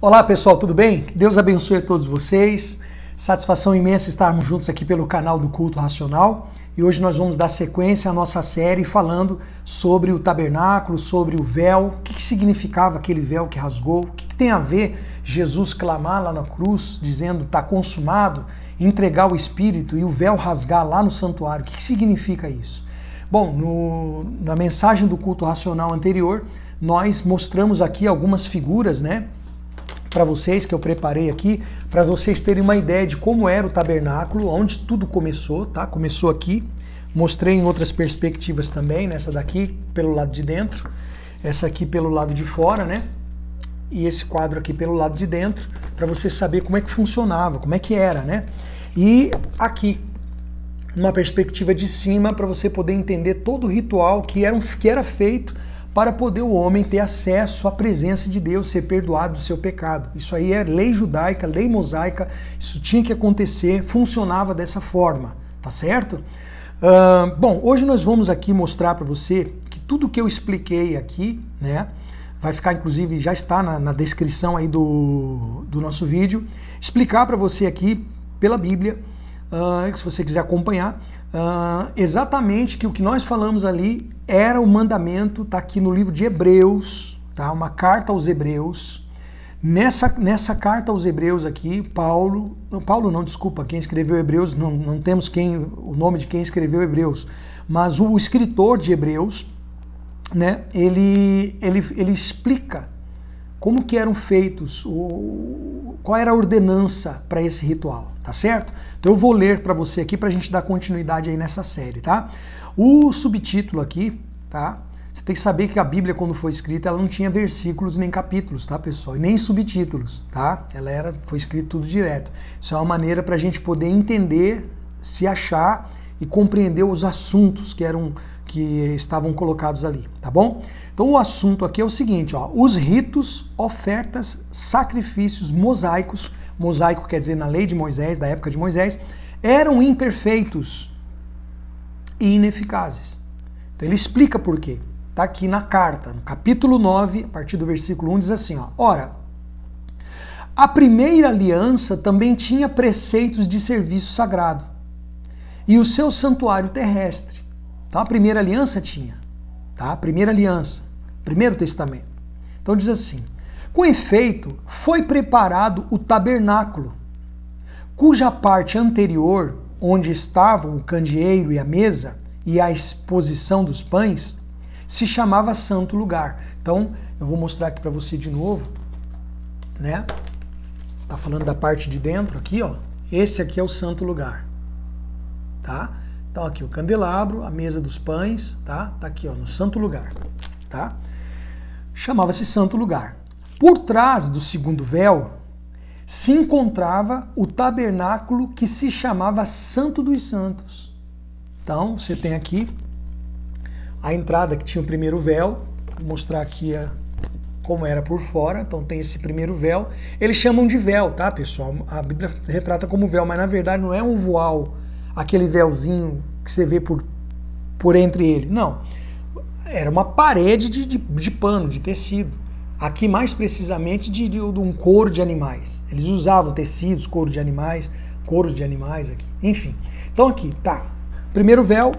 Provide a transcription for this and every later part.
Olá pessoal, tudo bem? Que Deus abençoe a todos vocês. Satisfação imensa estarmos juntos aqui pelo canal do Culto Racional. E hoje nós vamos dar sequência à nossa série falando sobre o tabernáculo, sobre o véu, o que significava aquele véu que rasgou, o que tem a ver Jesus clamar lá na cruz, dizendo está consumado, entregar o Espírito e o véu rasgar lá no santuário. O que significa isso? Bom, na mensagem do Culto Racional anterior, nós mostramos aqui algumas figuras, né? Para vocês, que eu preparei aqui, para vocês terem uma ideia de como era o tabernáculo, onde tudo começou, tá? Começou aqui, mostrei em outras perspectivas também, nessa daqui pelo lado de dentro, essa aqui pelo lado de fora, né? E esse quadro aqui pelo lado de dentro, para você saber como é que funcionava, como é que era, né? E aqui, uma perspectiva de cima, para você poder entender todo o ritual que era feito para poder o homem ter acesso à presença de Deus, ser perdoado do seu pecado. Isso aí é lei judaica, lei mosaica, isso tinha que acontecer, funcionava dessa forma, tá certo? Bom, hoje nós vamos aqui mostrar para você que tudo que eu expliquei aqui, né, vai ficar inclusive, já está na descrição aí do nosso vídeo, explicar para você aqui pela Bíblia, se você quiser acompanhar, exatamente que o que nós falamos ali era o mandamento, tá aqui no livro de Hebreus, tá? Uma carta aos Hebreus. Nessa carta aos Hebreus aqui, quem escreveu Hebreus, não temos o nome de quem escreveu Hebreus, mas o escritor de Hebreus, né, ele explica como que eram feitos, qual era a ordenança para esse ritual, tá certo? Então eu vou ler para você aqui para a gente dar continuidade aí nessa série, tá? O subtítulo aqui, tá? Você tem que saber que a Bíblia, quando foi escrita, ela não tinha versículos nem capítulos, tá, pessoal? E nem subtítulos, tá? Foi escrito tudo direto. Isso é uma maneira para a gente poder entender, se achar e compreender os assuntos que estavam colocados ali, tá bom? Então o assunto aqui é o seguinte, ó, os ritos, ofertas, sacrifícios mosaicos, mosaico quer dizer na lei de Moisés, da época de Moisés, eram imperfeitos e ineficazes. Então ele explica por quê. Está aqui na carta, no capítulo 9, a partir do versículo 1, diz assim, ó, ora, a primeira aliança também tinha preceitos de serviço sagrado e o seu santuário terrestre. Então a primeira aliança tinha, tá? A primeira aliança, primeiro testamento. Então diz assim, com efeito, foi preparado o tabernáculo, cuja parte anterior, onde estavam o candeeiro e a mesa e a exposição dos pães, se chamava Santo Lugar. Então, eu vou mostrar aqui para você de novo, né? Tá falando da parte de dentro aqui, ó. Esse aqui é o Santo Lugar, tá? Então aqui o candelabro, a mesa dos pães, tá? Tá aqui, ó, no Santo Lugar, tá? Chamava-se Santo Lugar. Por trás do segundo véu se encontrava o tabernáculo que se chamava Santo dos Santos. Então, você tem aqui a entrada que tinha o primeiro véu, vou mostrar aqui como era por fora, então tem esse primeiro véu. Eles chamam de véu, tá, pessoal? A Bíblia retrata como véu, mas na verdade não é um voal, aquele véuzinho que você vê por entre ele. Não, era uma parede de pano, de tecido. Aqui mais precisamente de um couro de animais. Eles usavam tecidos, couros de animais aqui. Enfim, então aqui, tá. Primeiro véu,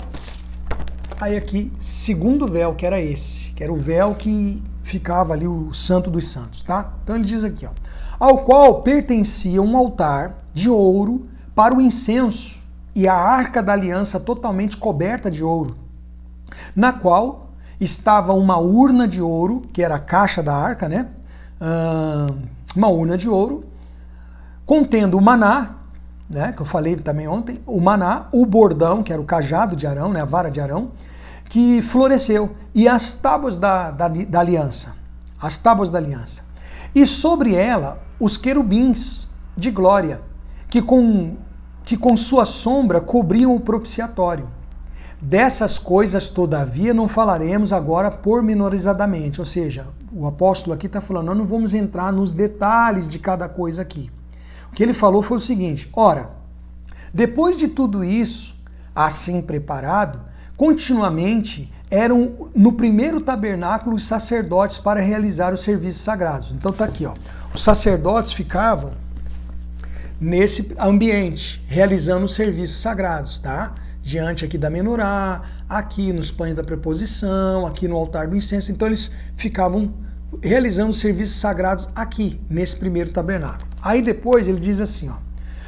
aí aqui, segundo véu, que era esse. Que era o véu que ficava ali o Santo dos Santos, tá? Então ele diz aqui, ó. Ao qual pertencia um altar de ouro para o incenso e a arca da aliança totalmente coberta de ouro, na qual estava uma urna de ouro, que era a caixa da arca, né? Uma urna de ouro, contendo o maná, né? Que eu falei também ontem, o maná, o bordão, que era o cajado de Arão, né? A vara de Arão, que floresceu, e as tábuas da aliança, as tábuas da aliança. E sobre ela, os querubins de glória, que com sua sombra cobriam o propiciatório. Dessas coisas, todavia, não falaremos agora pormenorizadamente. Ou seja, o apóstolo aqui está falando, nós não vamos entrar nos detalhes de cada coisa aqui. O que ele falou foi o seguinte, ora, depois de tudo isso, assim preparado, continuamente eram no primeiro tabernáculo os sacerdotes para realizar os serviços sagrados. Então está aqui, ó, os sacerdotes ficavam nesse ambiente, realizando os serviços sagrados, tá? Diante aqui da menorá, aqui nos pães da preposição, aqui no altar do incenso. Então eles ficavam realizando os serviços sagrados aqui, nesse primeiro tabernáculo. Aí depois ele diz assim, ó: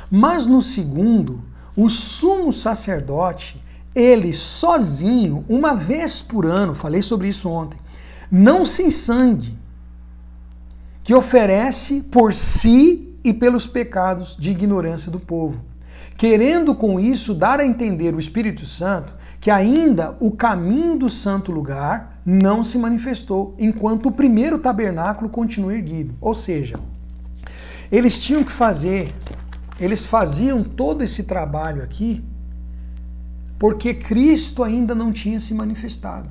mas no segundo, o sumo sacerdote, ele sozinho, uma vez por ano, falei sobre isso ontem, não sem sangue, que oferece por si e pelos pecados de ignorância do povo, querendo com isso dar a entender o Espírito Santo que ainda o caminho do santo lugar não se manifestou, enquanto o primeiro tabernáculo continua erguido. Ou seja, eles tinham que fazer, eles faziam todo esse trabalho aqui porque Cristo ainda não tinha se manifestado.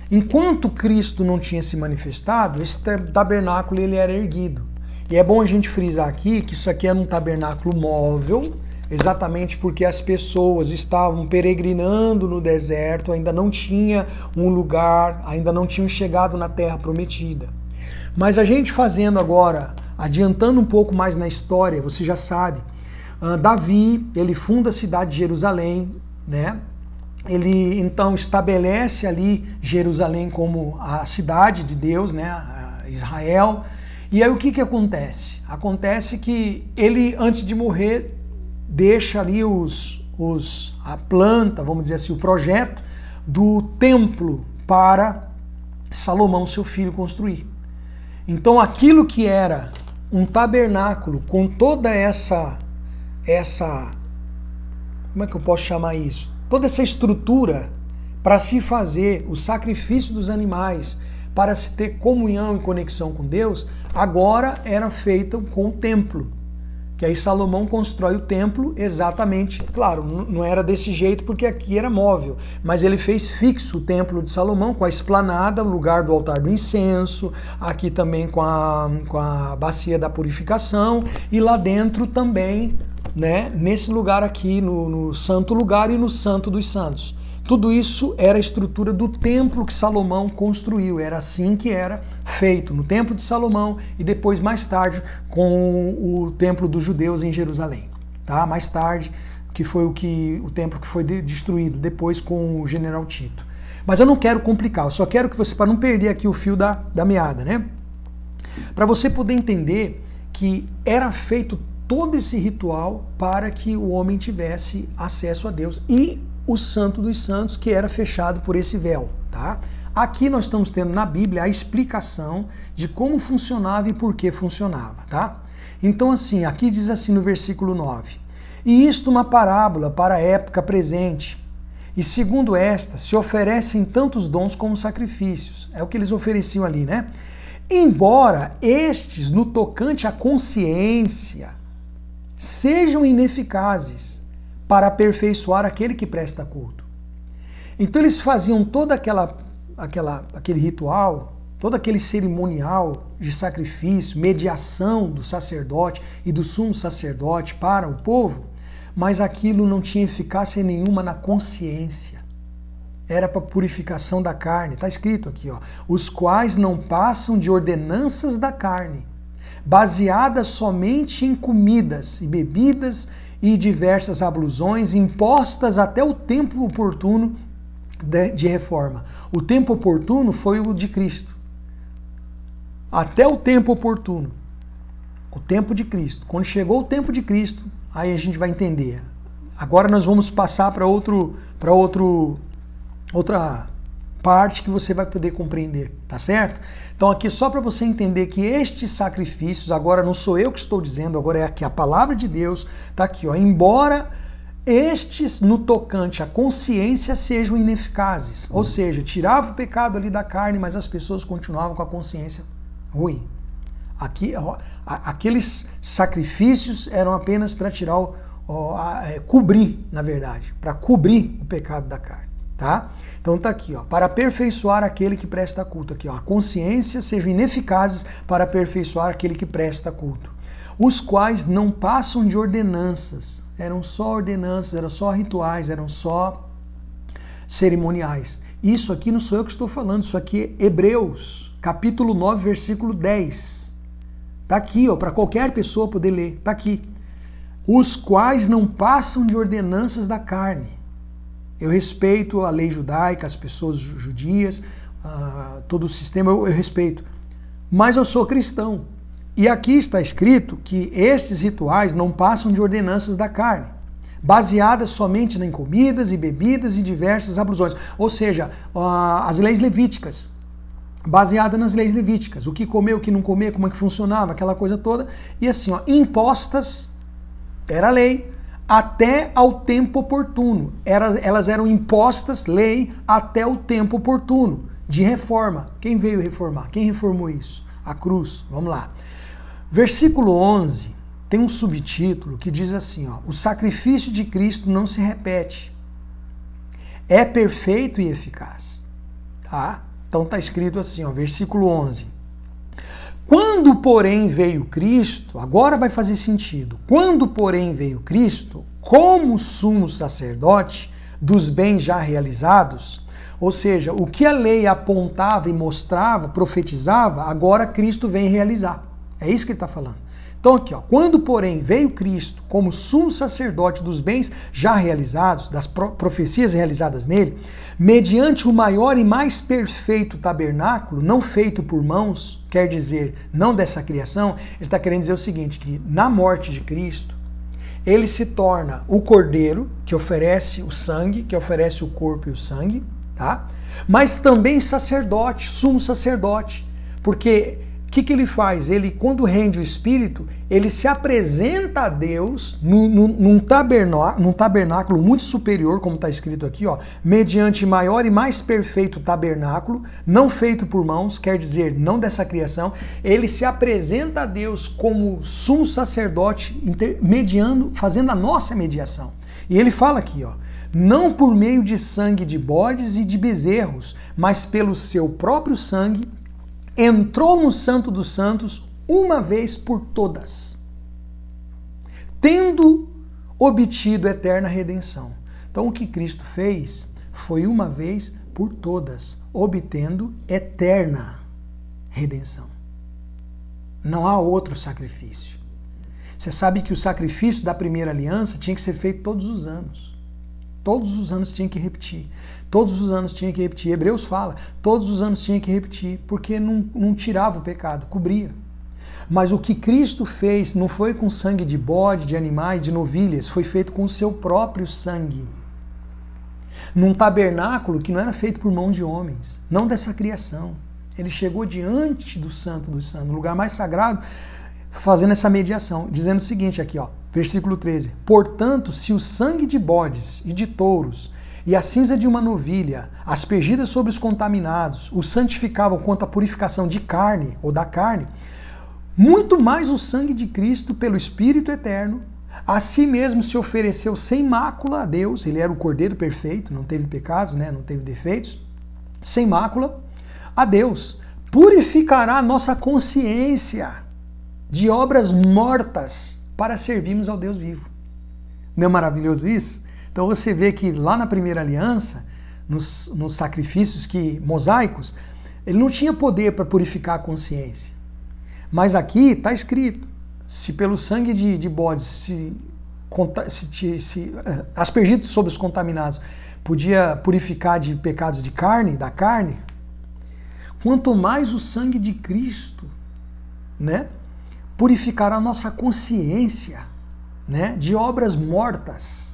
Enquanto Cristo não tinha se manifestado, esse tabernáculo ele era erguido. E é bom a gente frisar aqui que isso aqui era um tabernáculo móvel, exatamente porque as pessoas estavam peregrinando no deserto, ainda não tinha um lugar, ainda não tinham chegado na terra prometida. Mas a gente fazendo agora, adiantando um pouco mais na história, você já sabe, Davi, ele funda a cidade de Jerusalém, né? Ele então estabelece ali Jerusalém como a cidade de Deus, né? Israel. E aí o que acontece? Acontece que ele, antes de morrer, deixa ali a planta, vamos dizer assim, o projeto do templo para Salomão, seu filho, construir. Então aquilo que era um tabernáculo com toda essa como é que eu posso chamar isso? Toda essa estrutura para se fazer o sacrifício dos animais, para se ter comunhão e conexão com Deus, agora era feita com o templo. Que aí Salomão constrói o templo exatamente, claro, não era desse jeito porque aqui era móvel, mas ele fez fixo o templo de Salomão com a esplanada, o lugar do altar do incenso, aqui também com a bacia da purificação e lá dentro também, né, nesse lugar aqui, no santo lugar e no santo dos santos. Tudo isso era a estrutura do templo que Salomão construiu, era assim que era feito, no templo de Salomão e depois mais tarde com o templo dos judeus em Jerusalém, tá? Mais tarde, que foi o templo que foi destruído, depois com o general Tito. Mas eu não quero complicar, eu só quero que você, para não perder aqui o fio da meada, né? Para você poder entender que era feito todo esse ritual para que o homem tivesse acesso a Deus e o Santo dos Santos, que era fechado por esse véu, tá? Aqui nós estamos tendo na Bíblia a explicação de como funcionava e por que funcionava, tá? Então assim, aqui diz assim no versículo 9: e isto uma parábola para a época presente, e segundo esta se oferecem tantos dons como sacrifícios. É o que eles ofereciam ali, né? Embora estes, no tocante à consciência, sejam ineficazes para aperfeiçoar aquele que presta culto. Então eles faziam todo aquele ritual, todo aquele cerimonial de sacrifício, mediação do sacerdote e do sumo sacerdote para o povo, mas aquilo não tinha eficácia nenhuma na consciência. Era para purificação da carne, está escrito aqui, ó, os quais não passam de ordenanças da carne, baseadas somente em comidas e bebidas e diversas ablusões impostas até o tempo oportuno de reforma. O tempo oportuno foi o de Cristo. Até o tempo oportuno. O tempo de Cristo. Quando chegou o tempo de Cristo, aí a gente vai entender. Agora nós vamos passar para outra parte que você vai poder compreender, tá certo? Então aqui só para você entender que estes sacrifícios, agora não sou eu que estou dizendo, agora é aqui a palavra de Deus, tá aqui, ó, embora estes no tocante à consciência sejam ineficazes, ou seja, tirava o pecado ali da carne, mas as pessoas continuavam com a consciência ruim. Aqui, ó, aqueles sacrifícios eram apenas para tirar cobrir, na verdade, para cobrir o pecado da carne. Tá? Então tá aqui, ó, para aperfeiçoar aquele que presta culto, aqui, ó, a consciência sejam ineficazes para aperfeiçoar aquele que presta culto, os quais não passam de ordenanças, eram só ordenanças, eram só rituais, eram só cerimoniais. Isso aqui não sou eu que estou falando, isso aqui é Hebreus, capítulo 9, versículo 10. Está aqui, ó, para qualquer pessoa poder ler. Está aqui. Os quais não passam de ordenanças da carne. Eu respeito a lei judaica, as pessoas judias, todo o sistema eu respeito. Mas eu sou cristão. E aqui está escrito que estes rituais não passam de ordenanças da carne, baseadas somente em comidas e bebidas e diversas ablusões. Ou seja, as leis levíticas, baseada nas leis levíticas. O que comer, o que não comer, como é que funcionava, aquela coisa toda. E assim, ó, impostas, era lei, até ao tempo oportuno. Elas eram impostas, lei, até o tempo oportuno, de reforma. Quem veio reformar? Quem reformou isso? A cruz. Vamos lá. Versículo 11 tem um subtítulo que diz assim, ó, o sacrifício de Cristo não se repete. É perfeito e eficaz. Tá? Então está escrito assim, ó, versículo 11. Quando, porém, veio Cristo, agora vai fazer sentido. Quando, porém, veio Cristo, como sumo sacerdote dos bens já realizados, ou seja, o que a lei apontava e mostrava, profetizava, agora Cristo vem realizar. É isso que ele está falando. Então aqui, ó, quando, porém, veio Cristo como sumo sacerdote dos bens já realizados, das profecias realizadas nele, mediante o maior e mais perfeito tabernáculo, não feito por mãos, quer dizer, não dessa criação, ele está querendo dizer o seguinte, que na morte de Cristo, ele se torna o cordeiro, que oferece o sangue, que oferece o corpo e o sangue, tá? Mas também sacerdote, sumo sacerdote, porque o que ele faz? Ele, quando rende o Espírito, ele se apresenta a Deus num tabernáculo muito superior, como está escrito aqui, ó, mediante maior e mais perfeito tabernáculo, não feito por mãos, quer dizer, não dessa criação, ele se apresenta a Deus como sumo sacerdote, mediando, fazendo a nossa mediação. E ele fala aqui, ó, não por meio de sangue de bodes e de bezerros, mas pelo seu próprio sangue, entrou no Santo dos Santos uma vez por todas, tendo obtido eterna redenção. Então o que Cristo fez foi uma vez por todas, obtendo eterna redenção. Não há outro sacrifício. Você sabe que o sacrifício da primeira aliança tinha que ser feito todos os anos. Todos os anos tinha que repetir. Todos os anos tinha que repetir. Hebreus fala, todos os anos tinha que repetir, porque não tirava o pecado, cobria. Mas o que Cristo fez não foi com sangue de bode, de animais, de novilhas, foi feito com o seu próprio sangue. Num tabernáculo que não era feito por mão de homens, não dessa criação. Ele chegou diante do Santo dos Santos, no lugar mais sagrado, fazendo essa mediação, dizendo o seguinte aqui, ó, versículo 13. Portanto, se o sangue de bodes e de touros e a cinza de uma novilha, aspergidas sobre os contaminados, os santificavam quanto à purificação de carne ou da carne, muito mais o sangue de Cristo, pelo Espírito eterno, a si mesmo se ofereceu sem mácula a Deus, ele era o Cordeiro perfeito, não teve pecados, né, não teve defeitos, sem mácula, a Deus, purificará a nossa consciência de obras mortas para servirmos ao Deus vivo. Não é maravilhoso isso? Então você vê que lá na primeira aliança, nos sacrifícios mosaicos, ele não tinha poder para purificar a consciência. Mas aqui está escrito, se pelo sangue de bodes aspergido sobre os contaminados podia purificar de pecados de carne, da carne, quanto mais o sangue de Cristo, né, purificará a nossa consciência, né, de obras mortas,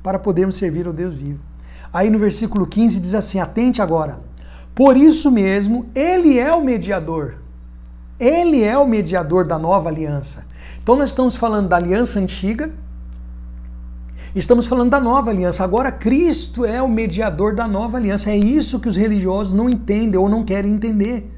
para podermos servir ao Deus vivo. Aí no versículo 15 diz assim, atente agora, por isso mesmo, ele é o mediador. Ele é o mediador da nova aliança. Então nós estamos falando da aliança antiga, estamos falando da nova aliança. Agora Cristo é o mediador da nova aliança. É isso que os religiosos não entendem ou não querem entender.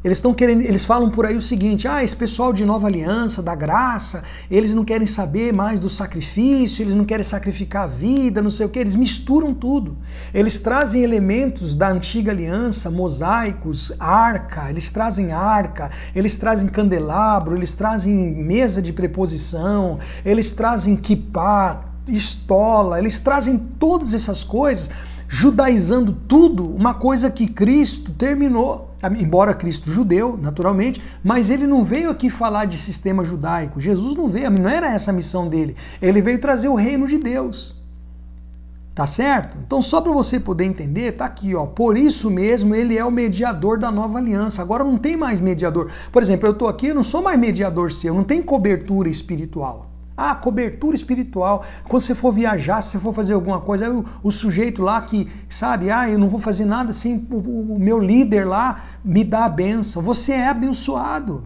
Eles falam por aí o seguinte, esse pessoal de nova aliança, da graça, eles não querem saber mais do sacrifício, eles não querem sacrificar a vida, não sei o que, eles misturam tudo. Eles trazem elementos da antiga aliança, mosaicos, arca, eles trazem candelabro, eles trazem mesa de preposição, eles trazem quipá, estola, eles trazem todas essas coisas, judaizando tudo, uma coisa que Cristo terminou. embora Cristo judeu, naturalmente, mas ele não veio aqui falar de sistema judaico. Jesus não veio, não era essa a missão dele. Ele veio trazer o reino de Deus. Tá certo? Então, só para você poder entender, tá aqui, ó. Por isso mesmo, ele é o mediador da nova aliança. Agora não tem mais mediador. Por exemplo, eu tô aqui, eu não sou mais mediador seu, não tem cobertura espiritual. Ah, cobertura espiritual. Quando você for viajar, se você for fazer alguma coisa, aí o sujeito lá que, sabe, eu não vou fazer nada sem o meu líder lá me dar a bênção. Você é abençoado.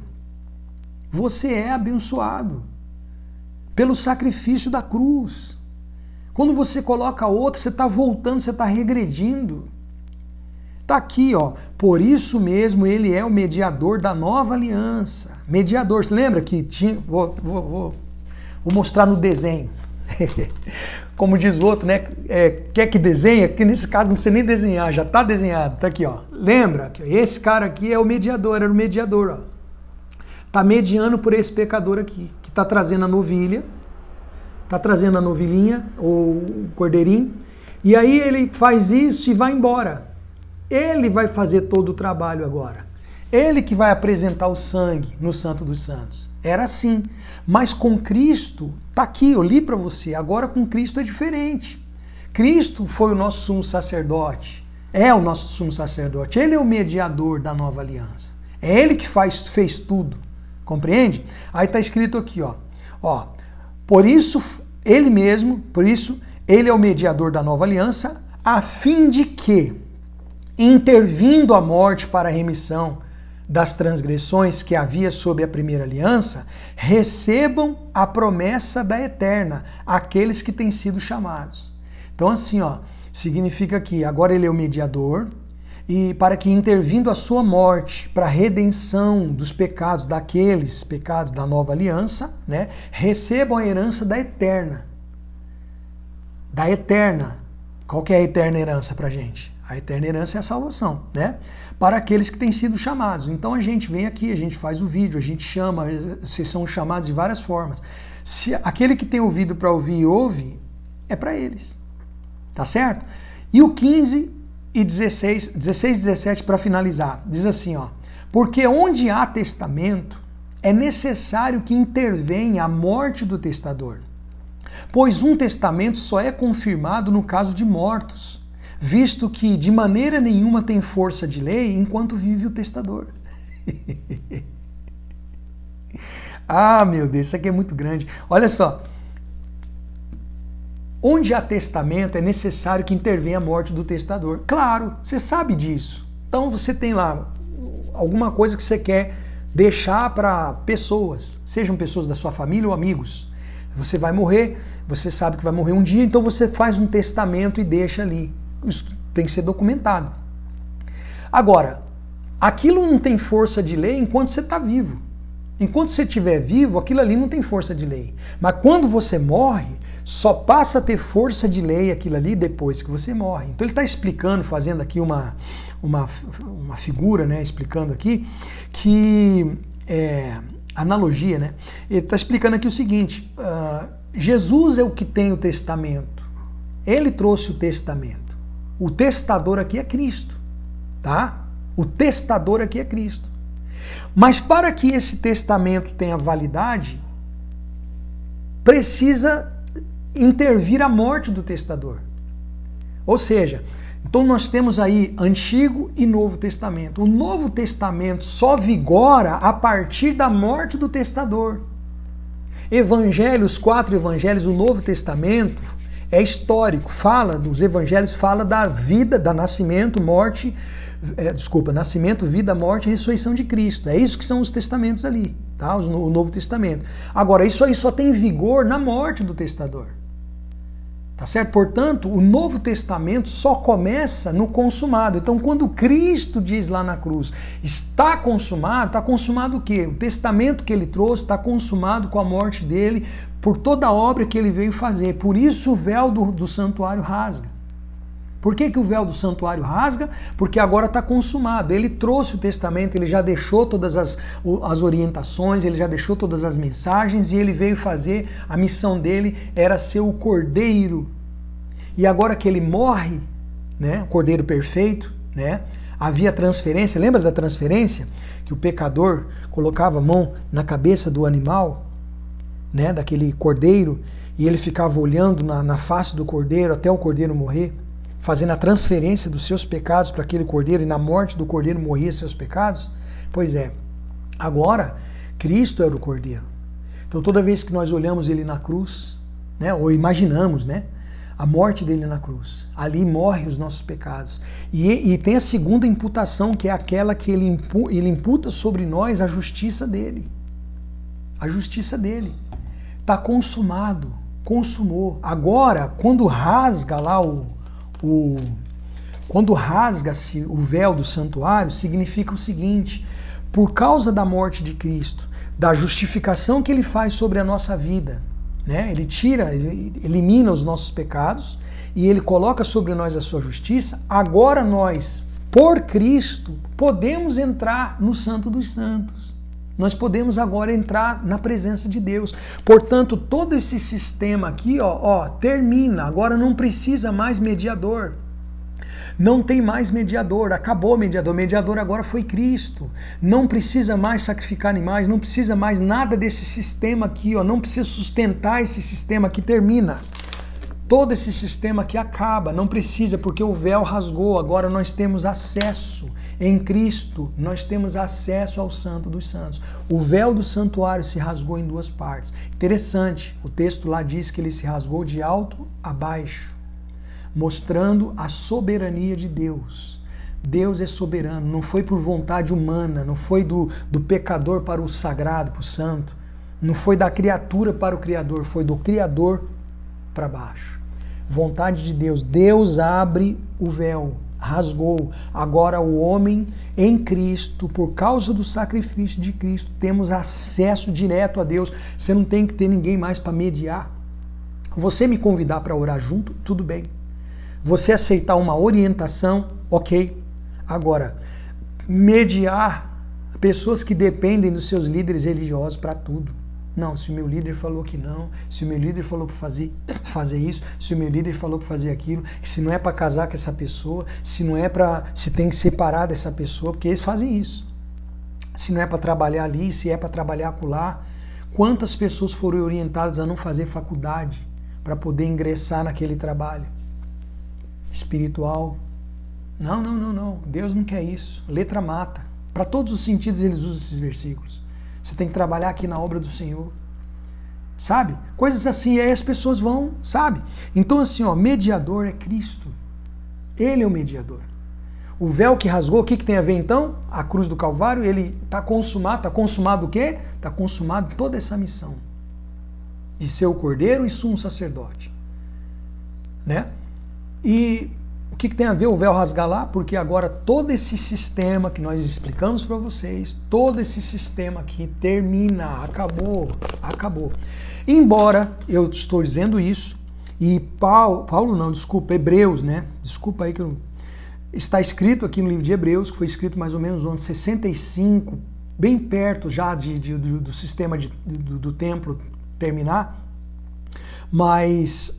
Você é abençoado pelo sacrifício da cruz. Quando você coloca outro, você está voltando, você está regredindo. Está aqui, ó. Por isso mesmo ele é o mediador da nova aliança. Mediador, você lembra que tinha... Vou mostrar no desenho. Como diz o outro, né? Quer que desenhe? Que nesse caso não precisa nem desenhar, já está desenhado. Está aqui, ó. Lembra que esse cara aqui é o mediador, era o mediador, ó. Está mediando por esse pecador aqui, que está trazendo a novilha. Está trazendo a novilhinha, ou o cordeirinho, e aí ele faz isso e vai embora. Ele vai fazer todo o trabalho agora. Ele que vai apresentar o sangue no Santo dos Santos. Era assim. Mas com Cristo, tá aqui, eu li para você, agora com Cristo é diferente. Cristo foi o nosso sumo sacerdote, é o nosso sumo sacerdote, ele é o mediador da nova aliança. É ele que fez tudo, compreende? Aí tá escrito aqui, ó. Por isso, ele é o mediador da nova aliança, a fim de que, intervindo a morte para a remissão das transgressões que havia sob a primeira aliança, recebam a promessa da eterna, aqueles que têm sido chamados. Então assim, ó, significa que agora ele é o mediador, e para que, intervindo a sua morte para a redenção dos pecados, daqueles pecados da nova aliança, né, recebam a herança da eterna. Da eterna. Qual que é a eterna herança para a gente? A eterna herança é a salvação, né? Para aqueles que têm sido chamados. Então a gente vem aqui, a gente faz o vídeo, a gente chama, vocês são chamados de várias formas. Se aquele que tem ouvido para ouvir e ouve, é para eles. Tá certo? E o 15 e 16 e 17 para finalizar, diz assim, ó: porque onde há testamento, é necessário que intervenha a morte do testador, pois um testamento só é confirmado no caso de mortos, visto que de maneira nenhuma tem força de lei enquanto vive o testador. Ah, meu Deus, isso aqui é muito grande. Olha só. Onde há testamento, é necessário que intervenha a morte do testador. Claro, você sabe disso. Então você tem lá alguma coisa que você quer deixar para pessoas, sejam pessoas da sua família ou amigos. Você vai morrer, você sabe que vai morrer um dia, então você faz um testamento e deixa ali. Isso tem que ser documentado. Agora, aquilo não tem força de lei enquanto você está vivo. Enquanto você estiver vivo, aquilo ali não tem força de lei. Mas quando você morre, só passa a ter força de lei aquilo ali depois que você morre. Então ele está explicando, fazendo aqui uma figura, né, explicando aqui, que analogia, né? Ele está explicando aqui o seguinte, Jesus é o que tem o testamento. Ele trouxe o testamento. O testador aqui é Cristo, tá? O testador aqui é Cristo. Mas para que esse testamento tenha validade, precisa intervir a morte do testador. Ou seja, então nós temos aí Antigo e Novo Testamento. O Novo Testamento só vigora a partir da morte do testador. Evangelhos, 4 evangelhos, o Novo Testamento é histórico, os evangelhos falam da vida, da nascimento, morte, nascimento, vida, morte e ressurreição de Cristo. É isso que são os testamentos ali, tá? O Novo Testamento. Agora, isso aí só tem vigor na morte do testador. Tá certo? Portanto, o Novo Testamento só começa no consumado. Então, quando Cristo diz lá na cruz, está consumado o quê? O testamento que ele trouxe está consumado com a morte dele, por toda a obra que ele veio fazer. Por isso o véu do santuário rasga. Por que o véu do santuário rasga? Porque agora está consumado. Ele trouxe o testamento, ele já deixou todas as orientações, ele já deixou todas as mensagens e ele veio fazer, a missão dele era ser o cordeiro. E agora que ele morre, né, o cordeiro perfeito, né, Havia transferência, lembra da transferência? Que o pecador colocava a mão na cabeça do animal, né, daquele cordeiro, e ele ficava olhando na face do cordeiro até o cordeiro morrer, fazendo a transferência dos seus pecados para aquele cordeiro, e na morte do cordeiro morria seus pecados? Pois é, agora Cristo era o cordeiro. Então toda vez que nós olhamos ele na cruz, né, ou imaginamos, né, a morte dele na cruz, ali morrem os nossos pecados. E tem a segunda imputação, que é aquela que ele imputa sobre nós a justiça dele. A justiça dele. Está consumado, consumou. Agora, quando rasga lá quando rasga-se o véu do santuário, significa o seguinte: por causa da morte de Cristo, da justificação que ele faz sobre a nossa vida, né? Ele elimina os nossos pecados e ele coloca sobre nós a sua justiça. Agora nós, por Cristo, podemos entrar no Santo dos Santos. Nós podemos agora entrar na presença de Deus. Portanto, todo esse sistema aqui, termina. Agora não precisa mais mediador. Não tem mais mediador, acabou o mediador. O mediador agora foi Cristo. Não precisa mais sacrificar animais, não precisa mais nada desse sistema aqui, não precisa sustentar esse sistema que termina. Todo esse sistema aqui acaba, não precisa, porque o véu rasgou. Agora nós temos acesso em Cristo, nós temos acesso ao Santo dos Santos. O véu do santuário se rasgou em duas partes. Interessante, o texto lá diz que ele se rasgou de alto a baixo, mostrando a soberania de Deus. Deus é soberano, não foi por vontade humana, não foi do pecador para o sagrado, para o santo, não foi da criatura para o Criador, foi do Criador para baixo. Vontade de Deus. Deus abre o véu, rasgou. Agora o homem em Cristo, por causa do sacrifício de Cristo, temos acesso direto a Deus. Você não tem que ter ninguém mais para mediar. Você me convidar para orar junto, tudo bem. Você aceitar uma orientação, ok. Agora, mediar pessoas que dependem dos seus líderes religiosos para tudo. Não, se o meu líder falou que não, se o meu líder falou para fazer isso, se o meu líder falou para fazer aquilo, se não é para casar com essa pessoa, se tem que separar dessa pessoa, porque eles fazem isso. Se não é para trabalhar ali, se é para trabalhar acolá. Quantas pessoas foram orientadas a não fazer faculdade para poder ingressar naquele trabalho espiritual? Não. Deus não quer isso. Letra mata. Para todos os sentidos eles usam esses versículos. Você tem que trabalhar aqui na obra do Senhor. Sabe? Coisas assim, e aí as pessoas vão, sabe? Então assim, mediador é Cristo. Ele é o mediador. O véu que rasgou, o que tem a ver então? A cruz do Calvário, ele está consumado. Está consumado o quê? Está consumado toda essa missão de ser o cordeiro e sumo sacerdote. Né? E o que tem a ver o véu rasgar lá? Porque agora todo esse sistema que nós explicamos para vocês, todo esse sistema aqui termina, acabou. Embora eu estou dizendo isso, e Hebreus, né? Desculpa aí que eu... Está escrito aqui no livro de Hebreus, que foi escrito mais ou menos no ano 65, bem perto já do sistema do templo terminar, mas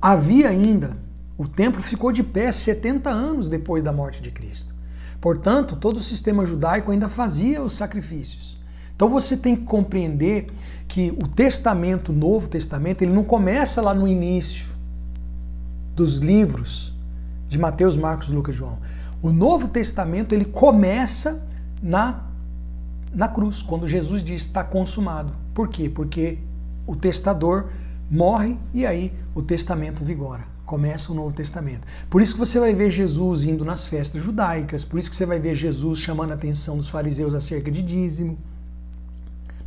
havia ainda... O templo ficou de pé 70 anos depois da morte de Cristo. Portanto, todo o sistema judaico ainda fazia os sacrifícios. Então você tem que compreender que o Testamento, o Novo Testamento, ele não começa lá no início dos livros de Mateus, Marcos, Lucas e João. O Novo Testamento ele começa na cruz, quando Jesus diz está consumado. Por quê? Porque o testador morre e aí o testamento vigora. Começa o Novo Testamento. Por isso que você vai ver Jesus indo nas festas judaicas, por isso que você vai ver Jesus chamando a atenção dos fariseus acerca de dízimo.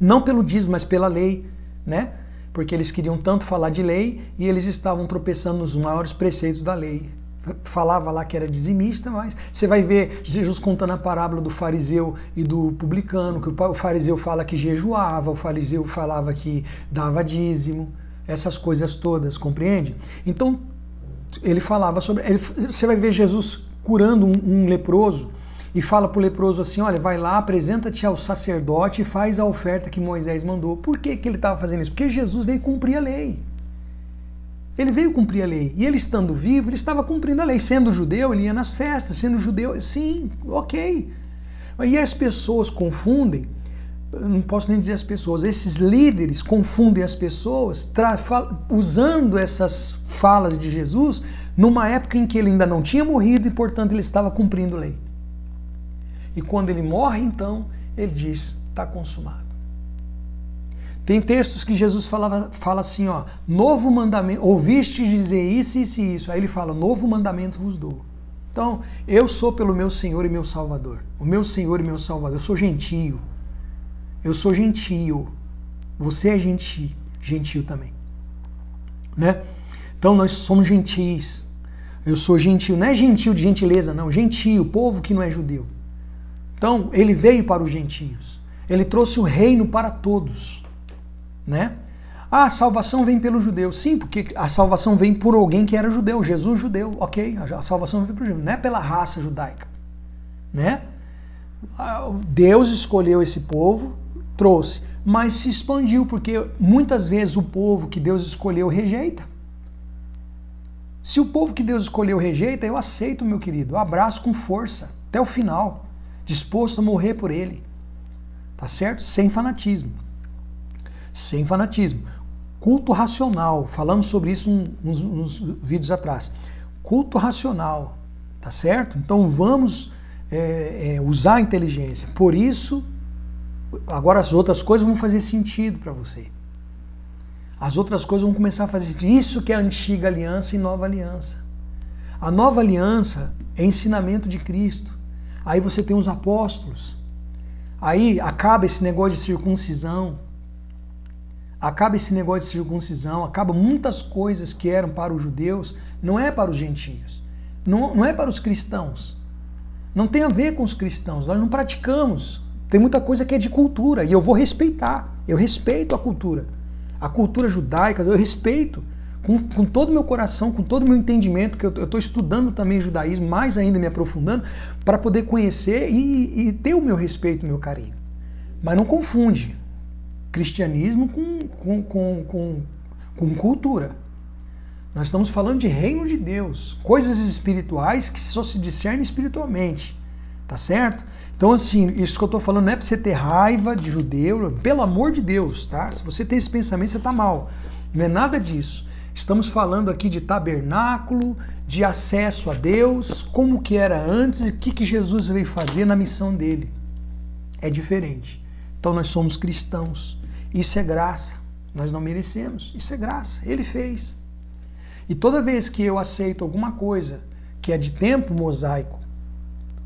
Não pelo dízimo, mas pela lei, né? Porque eles queriam tanto falar de lei e eles estavam tropeçando nos maiores preceitos da lei. Falava lá que era dizimista, mas você vai ver Jesus contando a parábola do fariseu e do publicano, que o fariseu fala que jejuava, o fariseu falava que dava dízimo, essas coisas todas, compreende? Então, ele falava sobre... Você vai ver Jesus curando um leproso e fala para o leproso assim, olha, vai lá, apresenta-te ao sacerdote e faz a oferta que Moisés mandou. Por que ele estava fazendo isso? Porque Jesus veio cumprir a lei. Ele veio cumprir a lei. E ele estando vivo, ele estava cumprindo a lei. Sendo judeu, ele ia nas festas. Sendo judeu, sim, ok. E as pessoas confundem, eu não posso nem dizer as pessoas, esses líderes confundem as pessoas usando essas falas de Jesus numa época em que ele ainda não tinha morrido e, portanto, ele estava cumprindo a lei. E quando ele morre, então, ele diz, está consumado. Tem textos que Jesus fala assim, ó, novo mandamento, ouviste dizer isso, isso e isso. Aí ele fala, novo mandamento vos dou. Então, eu sou pelo meu Senhor e meu Salvador. O meu Senhor e meu Salvador. Eu sou gentio. Eu sou gentio. Você é gentil também. Né? Então, nós somos gentis. Eu sou gentil. Não é gentil de gentileza, não. Gentio, povo que não é judeu. Então, ele veio para os gentios. Ele trouxe o reino para todos. Né? A salvação vem pelo judeu. Sim, porque a salvação vem por alguém que era judeu. Jesus judeu, ok. A salvação vem por judeu. Não é pela raça judaica. Né? Deus escolheu esse povo, trouxe, mas se expandiu, porque muitas vezes o povo que Deus escolheu rejeita. Se o povo que Deus escolheu rejeita, eu aceito, meu querido. Eu abraço com força, até o final, disposto a morrer por ele. Tá certo? Sem fanatismo. Sem fanatismo. Culto racional, falamos sobre isso uns vídeos atrás. Culto racional, tá certo? Então vamos usar a inteligência. Por isso, agora as outras coisas vão fazer sentido para você. As outras coisas vão começar a fazer sentido. Isso que é a antiga aliança e nova aliança. A nova aliança é ensinamento de Cristo. Aí você tem os apóstolos. Aí acaba esse negócio de circuncisão. Acaba esse negócio de circuncisão, acaba muitas coisas que eram para os judeus, não é para os gentios, não é para os cristãos, não tem a ver com os cristãos, nós não praticamos, tem muita coisa que é de cultura, e eu vou respeitar, eu respeito a cultura judaica, eu respeito, com todo o meu coração, com todo o meu entendimento, que eu estou estudando também judaísmo, mais ainda me aprofundando, para poder conhecer e ter o meu respeito, o meu carinho, mas não confunde cristianismo com cultura. Nós estamos falando de reino de Deus, coisas espirituais que só se discernem espiritualmente, tá certo? Então assim, isso que eu estou falando não é para você ter raiva de judeu, pelo amor de Deus, tá? Se você tem esse pensamento, você está mal. Não é nada disso. Estamos falando aqui de tabernáculo, de acesso a Deus, como que era antes e o que Jesus veio fazer na missão dele. É diferente. Então nós somos cristãos. Isso é graça. Nós não merecemos. Isso é graça. Ele fez. E toda vez que eu aceito alguma coisa que é de tempo mosaico,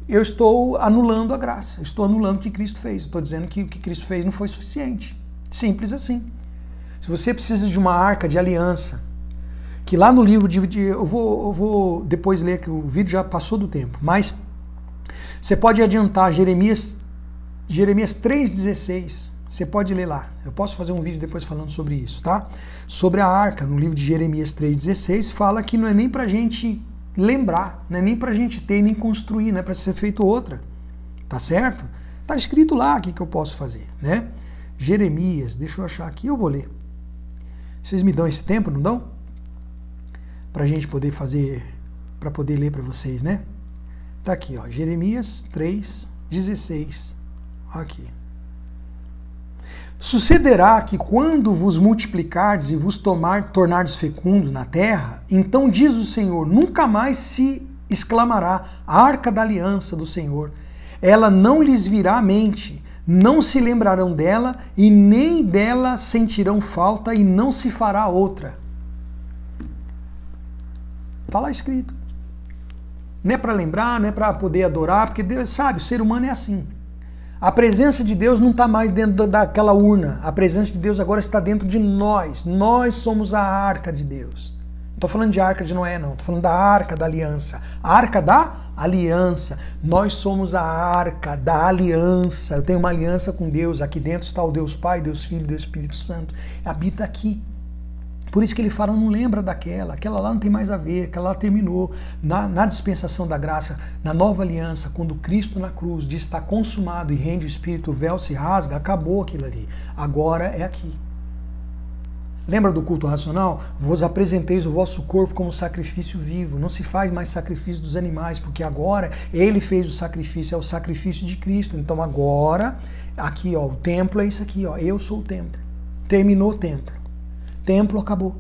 eu estou anulando a graça. Eu estou anulando o que Cristo fez. Eu estou dizendo que o que Cristo fez não foi suficiente. Simples assim. Se você precisa de uma arca de aliança, que lá no livro eu vou depois ler, que o vídeo já passou do tempo, mas você pode adiantar Jeremias 3,16. Você pode ler lá. Eu posso fazer um vídeo depois falando sobre isso, tá? Sobre a arca, no livro de Jeremias 3,16, fala que não é nem pra gente lembrar, não é nem pra gente ter nem construir, não é pra ser feito outra. Tá certo? Tá escrito lá o que eu posso fazer, né? Jeremias, deixa eu achar aqui, eu vou ler. Vocês me dão esse tempo, não dão? Pra gente poder fazer, pra poder ler pra vocês, né? Tá aqui, ó, Jeremias 3,16. Aqui. Sucederá que quando vos multiplicardes e vos tornardes fecundos na terra, então diz o Senhor, nunca mais se exclamará a arca da aliança do Senhor. Ela não lhes virá à mente, não se lembrarão dela e nem dela sentirão falta e não se fará outra. Está lá escrito. Não é para lembrar, não é para poder adorar, porque Deus sabe, o ser humano é assim. A presença de Deus não está mais dentro daquela urna. A presença de Deus agora está dentro de nós. Nós somos a arca de Deus. Não estou falando de arca de Noé, não. Estou falando da arca da aliança. A arca da aliança. Nós somos a arca da aliança. Eu tenho uma aliança com Deus. Aqui dentro está o Deus Pai, Deus Filho, Deus Espírito Santo. Habita aqui. Por isso que ele fala, não lembra daquela, aquela lá não tem mais a ver, aquela lá terminou. Na dispensação da graça, na nova aliança, quando Cristo na cruz diz está consumado e rende o Espírito, o véu se rasga, acabou aquilo ali. Agora é aqui. Lembra do culto racional? Vos apresenteis o vosso corpo como sacrifício vivo. Não se faz mais sacrifício dos animais, porque agora ele fez o sacrifício, é o sacrifício de Cristo. Então agora, aqui ó, o templo é isso aqui, ó, eu sou o templo. Terminou o templo. Templo acabou.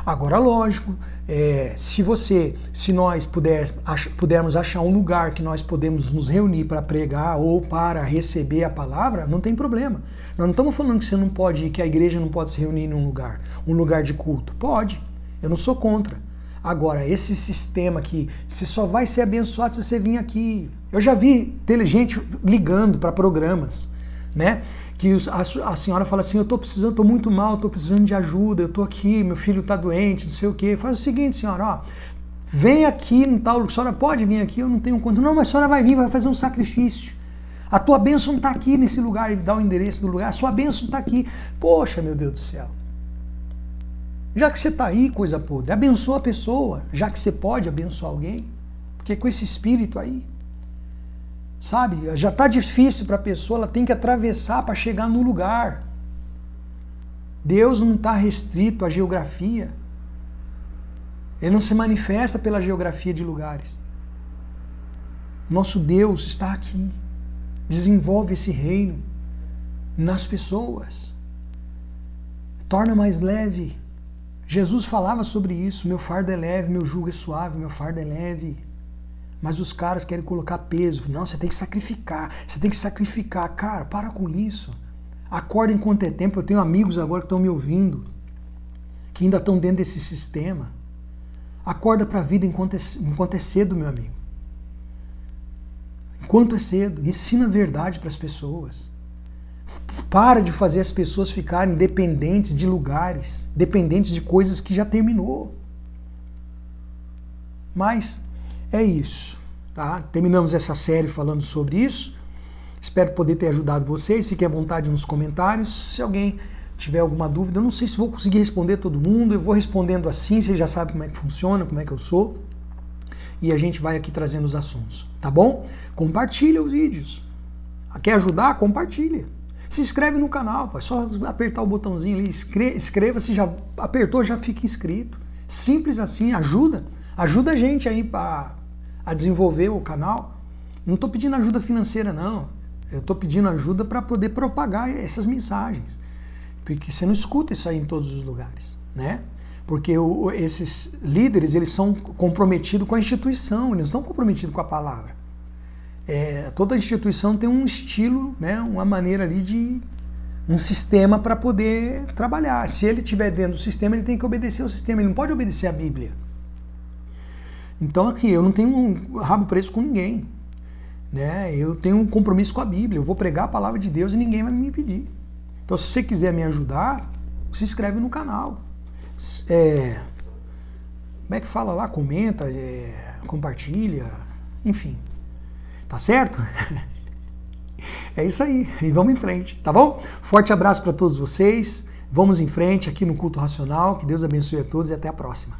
Agora, lógico, se nós pudermos achar um lugar que nós podemos nos reunir para pregar ou para receber a palavra, não tem problema. Nós não estamos falando que você não pode ir, que a igreja não pode se reunir em um lugar de culto. Pode, eu não sou contra. Agora, esse sistema aqui, você só vai ser abençoado se você vir aqui. Eu já vi gente ligando para programas, né? Que a senhora fala assim, eu tô muito mal, tô precisando de ajuda, eu tô aqui, meu filho tá doente, não sei o quê. Faz o seguinte, senhora, ó, vem aqui no tal, a senhora pode vir aqui, eu não tenho conta. Não, mas a senhora vai vir, vai fazer um sacrifício. A tua bênção está aqui nesse lugar, ele dá o endereço do lugar, a sua bênção está aqui. Poxa, meu Deus do céu. Já que você está aí, coisa podre, abençoa a pessoa, já que você pode abençoar alguém, porque com esse espírito aí, sabe, já está difícil para a pessoa, ela tem que atravessar para chegar no lugar. Deus não está restrito à geografia. Ele não se manifesta pela geografia de lugares. Nosso Deus está aqui. Desenvolve esse reino nas pessoas. Torna mais leve. Jesus falava sobre isso. Meu fardo é leve, meu jugo é suave, meu fardo é leve. Mas os caras querem colocar peso. Não, você tem que sacrificar. Você tem que sacrificar. Cara, para com isso. Acorda enquanto é tempo. Eu tenho amigos agora que estão me ouvindo, que ainda estão dentro desse sistema. Acorda para a vida enquanto é cedo, meu amigo. Enquanto é cedo, ensina a verdade para as pessoas. Para de fazer as pessoas ficarem dependentes de lugares, dependentes de coisas que já terminou. Mas é isso, tá? Terminamos essa série falando sobre isso. Espero poder ter ajudado vocês. Fiquem à vontade nos comentários. Se alguém tiver alguma dúvida, eu não sei se vou conseguir responder todo mundo. Eu vou respondendo assim, vocês já sabem como é que funciona, como é que eu sou. E a gente vai aqui trazendo os assuntos, tá bom? Compartilha os vídeos. Quer ajudar? Compartilha. Se inscreve no canal, pô. É só apertar o botãozinho ali, inscreva-se, já apertou, já fica inscrito. Simples assim, ajuda. Ajuda a gente aí a desenvolver o canal. Não estou pedindo ajuda financeira, não. Eu estou pedindo ajuda para poder propagar essas mensagens. Porque você não escuta isso aí em todos os lugares, né? Porque esses líderes, eles são comprometidos com a instituição, eles não estão comprometidos com a palavra. Toda instituição tem um estilo, né, uma maneira ali de um sistema para poder trabalhar. Se ele estiver dentro do sistema, ele tem que obedecer ao sistema, ele não pode obedecer à Bíblia. Então aqui, eu não tenho um rabo preso com ninguém, né? Eu tenho um compromisso com a Bíblia, eu vou pregar a palavra de Deus e ninguém vai me impedir. Então se você quiser me ajudar, se inscreve no canal. Como é que fala lá? Comenta, compartilha, enfim. Tá certo? É isso aí. E vamos em frente, tá bom? Forte abraço para todos vocês. Vamos em frente aqui no Culto Racional. Que Deus abençoe a todos e até a próxima.